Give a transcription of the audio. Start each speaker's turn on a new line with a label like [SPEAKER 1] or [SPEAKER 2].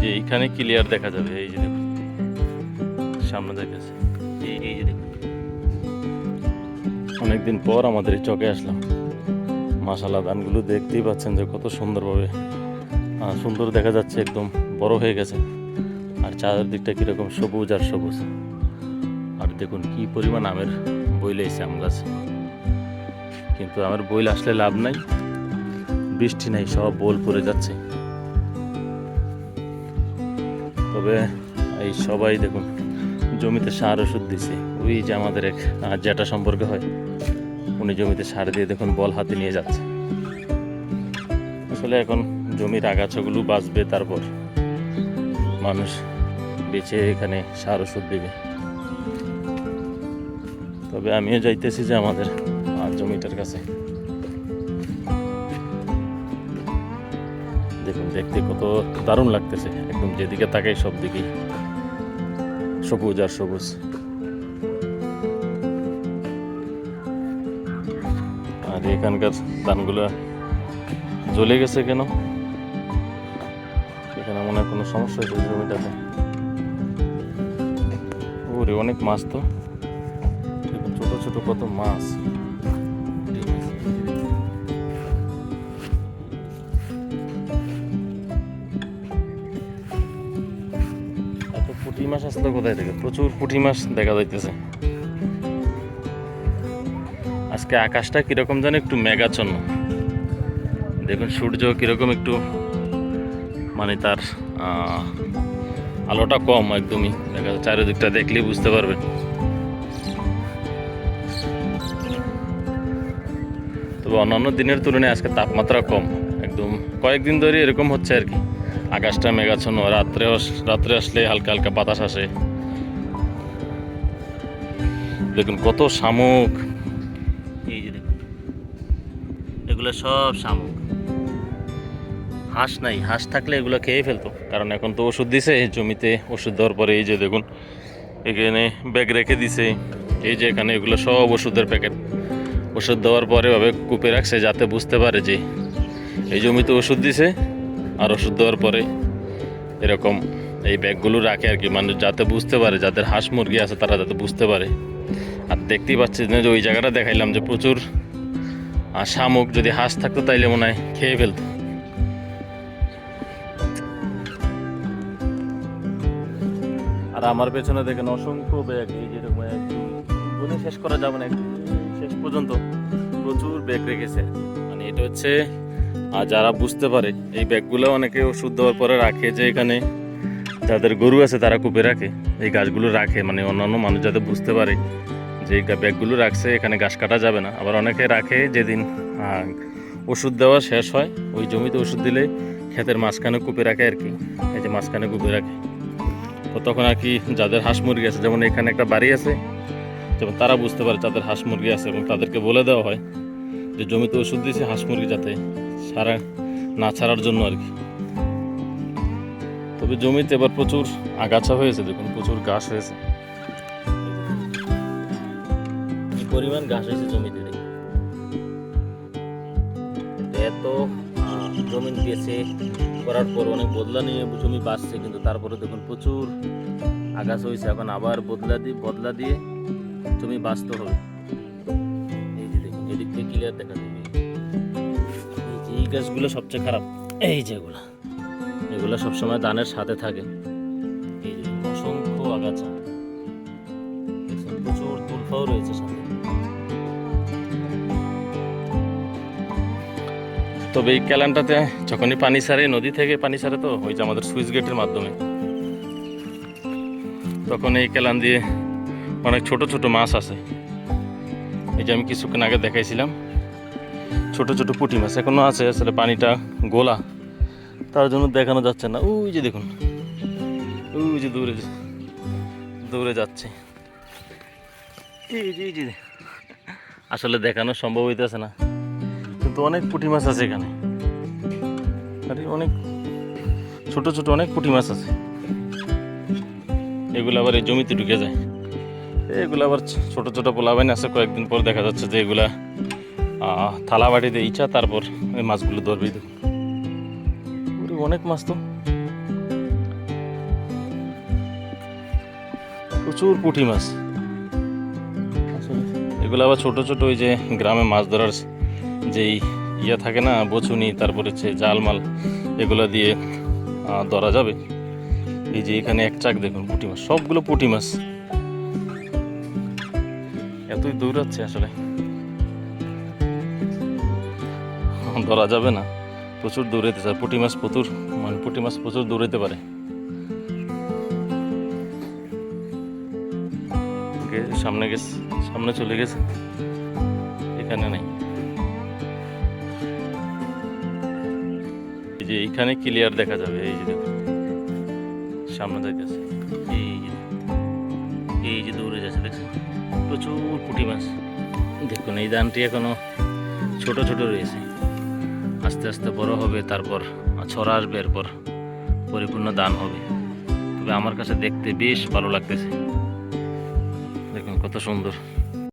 [SPEAKER 1] যে এইখানে ক্লিয়ার দেখা যাবে। এই যে দেখুন সামনে দেখাচ্ছে, এই যে দেখুন অনেকদিন পর আমাদের এই চকে আসলাম। মাশাআল্লাহ ধানগুলো দেখতেই পাচ্ছেন যে কত সুন্দরভাবে সুন্দর দেখা যাচ্ছে, একদম বড় হয়ে গেছে। আর চারদিকটা কীরকম সবুজ আর সবুজ। আর দেখুন কি পরিমাণ আমের বইল এসে আম গাছ, কিন্তু আমের বইল আসলে লাভ নাই, বৃষ্টি নাই, সব বোল পড়ে যাচ্ছে। তবে এই সবাই দেখুন জমিতে সার ওষুধ দিছে। ওই যে আমাদের এক জ্যাঠা সম্পর্কে হয়, উনি জমিতে সার দিয়ে দেখুন বল হাতে নিয়ে যাচ্ছে। আসলে এখন জমির আগাছাগুলো বাঁচবে, তারপর মানুষ বেছে এখানে সার ওষুধ দিবে। তবে আমিও যাইতেছি যে আমাদের জমিটার কাছে। দেখুন দেখতে কত দারুণ লাগতেছে, একদম যেদিকে তাকাই সব দিকেই সবুজ আর সবুজ। আর এখানকার ধানগুলো জ্বলে গেছে কেন? এখানে মনে হয় কোনো সমস্যা হয়েছে জমিটাতে। ওরে অনেক মাছ তো, ছোট ছোট কত মাছ। এত পুঁটি মাছ আসলে কোথায় থেকে? প্রচুর পুঁটি মাছ দেখা যাইতেছে। আজকে আকাশটা কিরকম যেন একটু মেঘাচ্ছন্ন। দেখুন সূর্য কিরকম একটু মানে তার আলোটা কম, একদমই দেখা যাচ্ছে। চারিদিকটা দেখলেই বুঝতে পারবেন। তবে অন্যান্য দিনের তুলনায় আজকে তাপমাত্রা কম, একদম কয়েকদিন ধরে এরকম হচ্ছে আর কি। আকাশটা মেঘাচ্ছন্ন, রাত্রে আসলে হালকা হালকা বাতাস আসে। দেখুন কত শামুক, এই যে দেখুন এগুলো সব শামুক। হাঁস নাই, হাঁস থাকলে এগুলো খেয়ে ফেলতো, কারণ এখন তো ওষুধ দিছে জমিতে। ওষুধ দেওয়ার পরে এই যে দেখুন এখানে ব্যাগ রেখে দিছে, এই যে এখানে এগুলো সব ওষুধের প্যাকেট। ওষুধ দেওয়ার পরে ভাবে কূপে রাখছে যাতে বুঝতে পারে যে এই জমিতে ওষুধ দিছে। আর ওষুধ দেওয়ার পরে এরকম এই ব্যাগগুলো রাখে আর কি, মানুষ যাতে বুঝতে পারে, যাদের হাঁস মুরগি আছে তারা যাতে বুঝতে পারে। আর দেখতেই পাচ্ছি যে ওই জায়গাটা দেখাইলাম যে প্রচুর শামুক। যদি হাঁস থাকতো তাইলে মনে হয় খেয়ে ফেলতো। আর আমার পেছনে দেখেন অসংখ্য ব্যাগ, এই যেরকম গুনে শেষ করা যাবে না, শেষ পর্যন্ত প্রচুর ব্যাগ রেখেছে। মানে এটা হচ্ছে যারা বুঝতে পারে এই ব্যাগগুলো অনেকে ওষুধ দেওয়ার পরে রাখে, যে এখানে যাদের গরু আছে তারা কূপে রাখে এই গাছগুলো রাখে, মানে অন্যান্য মানুষ যাতে বুঝতে পারে যে এই ব্যাগগুলো রাখছে এখানে ঘাস কাটা যাবে না। আবার অনেকে রাখে যেদিন ওষুধ দেওয়া শেষ হয়, ওই জমিতে ওষুধ দিলে ক্ষেতের মাঝখানে কূপে রাখে আর কি, এই যে মাঝখানে কূপে রাখে। তো তখন আর কি যাদের হাঁস মুরগি আছে, যেমন এখানে একটা বাড়ি আছে, যেমন তারা বুঝতে পারে যাদের হাঁস মুরগি আছে, এবং তাদেরকে বলে দেওয়া হয় যে জমিতে ওষুধ দিয়েছে হাঁস মুরগি যাতে সারা না ছাড়ার জন্য আর কি। তবে জমিতে এবার প্রচুর আগাছা হয়েছে, দেখুন প্রচুর ঘাস হয়েছে, কি পরিমাণ ঘাস হয়েছে জমিতে। এত জমি বেছে করার পর অনেক বদলা নিয়ে জমি বাঁচছে, কিন্তু তারপরে দেখুন প্রচুর আগাছা হয়েছে। এখন আবার বদলা দিয়ে জমি বাঁচতে হবে। এই যে দেখুন এদিক থেকে ক্লিয়ার দেখা যাবে, এই গাছগুলো সবচেয়ে খারাপ। এই যেগুলো এগুলো সবসময় ধানের সাথে থাকে। এই যে অসংখ্য আগাছা, প্রচুর তুলফাও রয়েছে সাথে। তবে এই ক্যালানটাতে যখনই পানি ছাড়ে, নদী থেকে পানি ছাড়ে, তো ওই যে আমাদের সুইচ গেটের মাধ্যমে, তখন এই ক্যালান দিয়ে অনেক ছোট ছোট মাছ আছে। এই যে আমি কিছুক্ষণ আগে দেখাইছিলাম ছোট ছোট পুঁটি মাছ এখনো আছে। আসলে পানিটা গোলা, তার জন্য দেখানো যাচ্ছে না। ওই যে দেখুন, ওই যে দূরে যাচ্ছে, এই যে আসলে দেখানো সম্ভব হইতেছে না, কিন্তু অনেক পুঁটি মাছ আছে এখানে। আরে অনেক ছোট ছোট অনেক পুঁটি মাছ আছে। এগুলো আবার এই জমিতে ঢুকে যায়। এগুলো আবার ছোট ছোট পোলাবাইন আছে, কয়েকদিন পর দেখা যাচ্ছে যে এগুলা থালা বাটিতে ইচ্ছা, তারপর এই মাছগুলো ধরবেই। দেখুন অনেক মাছ তো, প্রচুর পুঁটি মাছ। আসলে এগুলো আবার ছোট ছোট ওই যে গ্রামে মাছ ধরার যেই ইয়ে থাকে না, বচুনি, তারপরে হচ্ছে জালমাল, এগুলো দিয়ে ধরা যাবে। এই যে এখানে এক চাক দেখুন পুঁটি মাছ, সবগুলো পুঁটি মাছ। এতই দৌড়াচ্ছে আসলে ধরা যাবে না, প্রচুর দৌড়াইতে চায় পুঁটি মাছ, পুঁটি মাছ প্রচুর দৌড়াইতে পারে। সামনে গেছে, সামনে চলে গেছে, এখানে নেই। এই যে এইখানে ক্লিয়ার দেখা যাবে, এই যে দেখুন সামনে যাইতেছে, এই যে দৌড়ে যাচ্ছে, দেখছেন প্রচুর পুঁটি মাছ। দেখুন এই ধানটি এখনো ছোট ছোট রয়েছে, আস্তে আস্তে বড় হবে, তারপর ছড়া আসবে, এরপর পরিপূর্ণ ধান হবে। তবে আমার কাছে দেখতে বেশ ভালো লাগতেছে, দেখুন কত সুন্দর।